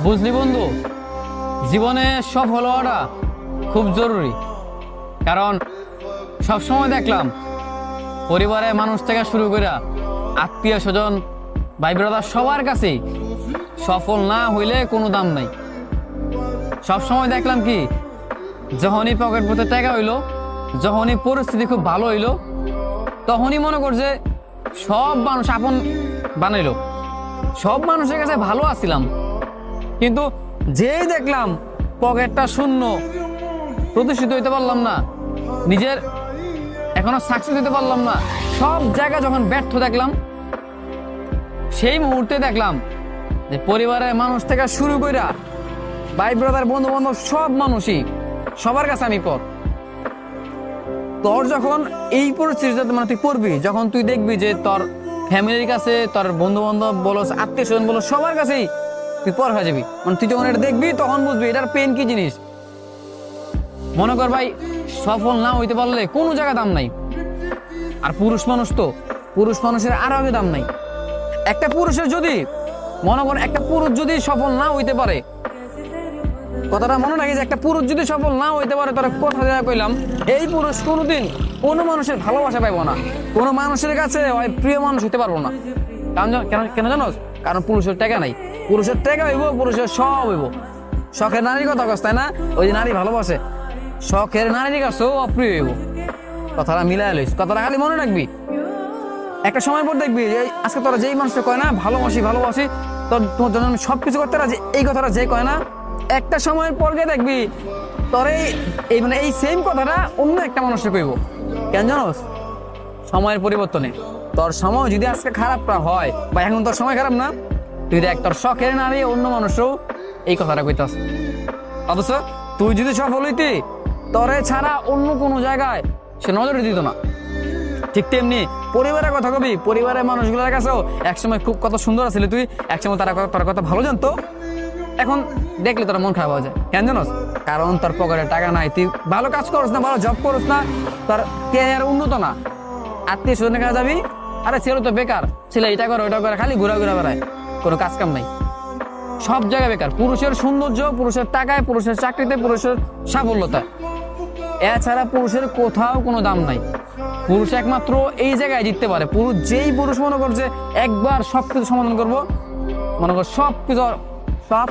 বুঝলি বন্ধু, জীবনে সফল হওয়াটা খুব জরুরি। কারণ সবসময় দেখলাম পরিবারের মানুষ থেকে শুরু করে আত্মীয় স্বজন, ভাই ব্রাদার সবার কাছেই সফল না হইলে কোনো দাম নাই। সবসময় দেখলাম কি, যখনই পকেট পথে টাকা হইলো, যখনই পরিস্থিতি খুব ভালো হইলো, তখনই মনে করছে সব মানুষ আপন বানাইলো, সব মানুষের কাছে ভালো আছিলাম। কিন্তু যেই দেখলাম পকেটটা শূন্য, প্রতিষ্ঠিত হইতে পারলাম না, নিজের এখনো সাকসেস হইতে পারলাম না, সব জায়গা যখন ব্যর্থ দেখলাম, সেই মুহূর্তে দেখলাম যে পরিবারের মানুষ থেকে শুরু কইরা ভাই ব্রাদার, বন্ধু বান্ধব, সব মানুষই, সবার কাছে আমি পর। তোর যখন এই পরিস্থিতিতে মানে তুই পড়বি, যখন তুই দেখবি যে তোর ফ্যামিলির কাছে, তোর বন্ধু বান্ধব বলো, আত্মীয় স্বজন বলো, সবার কাছেই তুই পর হয়ে যাবি। মানে তুই যখন এটা দেখবি তখন বুঝবি এটার পেন কি জিনিস। মনে কর ভাই, সফল না হইতে পারলে কোনো জায়গা দাম নাই। আর পুরুষ মানুষ তো, পুরুষ মানুষের আরো আগে দাম নাই। একটা পুরুষের যদি মনে কর, একটা পুরুষ যদি সফল না হইতে পারে, কথাটা মনে রাখি যে একটা পুরুষ যদি সফল না হইতে পারে, তার কথা দেওয়া কইলাম, এই পুরুষ কোনোদিন কোনো মানুষের ভালোবাসা পাইব না, কোনো মানুষের কাছে ওই প্রিয় মানুষ হইতে পারবো না। কারণ কেন জানোস? কারণ পুরুষের টাকা নাই। পুরুষের টাকা হইব, পুরুষের সব হইব। শখের নারীর কথা কস, তাই না? ওই যে নারী ভালোবাসে, শখের নারীর কাছেও অপ্রিয় হইব। কথাটা মিলাই লইস, কথাটা খালি মনে রাখবি। একটা সময় পর দেখবি যে আজকে তোরা যেই মানুষটা কয় না ভালোবাসি ভালোবাসি, তোর তোমার জন্য আমি সবকিছু করতে রাজি, এই কথাটা যে কয় না, একটা সময়ের পর গিয়ে দেখবি তোর এই মানে এই সেম কথাটা অন্য একটা মানুষকে কইব। কেন জানোস? সময়ের পরিবর্তনে তোর সময় যদি আজকে খারাপটা হয়, বা এখন তোর সময় খারাপ না, তুই দেখ তোর শখের নারী অন্য মানুষও এই কথাটা কইতাস। অথচ তুই যদি সফল হইতি, তোরে ছাড়া অন্য কোনো জায়গায় সে নজরে দিত না। ঠিক তেমনি পরিবারের কথা কবি, পরিবারের মানুষগুলোর কাছেও একসময় খুব কত সুন্দর আছিলি তুই, একসময় তোর কথা ভালো জানতো, এখন দেখলে তোর মন খারাপ হয়ে যায়। কেন জানোস? কারণ তোর পকেটে টাকা নাই, তুই ভালো কাজ করছ না, ভালো জব করছ না, তোর ক্যারিয়ার উন্নত না। আত্মীয় স্বজনের কাছে যাবি, আরে ছেলে তো বেকার, ছেলে এটা করে ওইটা করে, খালি ঘুরা বেড়ায়, কোনো কাজ কাম নাই, সব জায়গায় বেকার। পুরুষের সৌন্দর্য, পুরুষের টাকায়, পুরুষের চাকরিতে, পুরুষের সাফল্যতা, এছাড়া পুরুষের কোথাও কোনো দাম নাই। পুরুষ একমাত্র এই জায়গায় জিততে পারে। পুরুষ, যেই পুরুষ মনে করছে একবার সবকিছু সমাধান করবো, মনে কর সবকিছু সব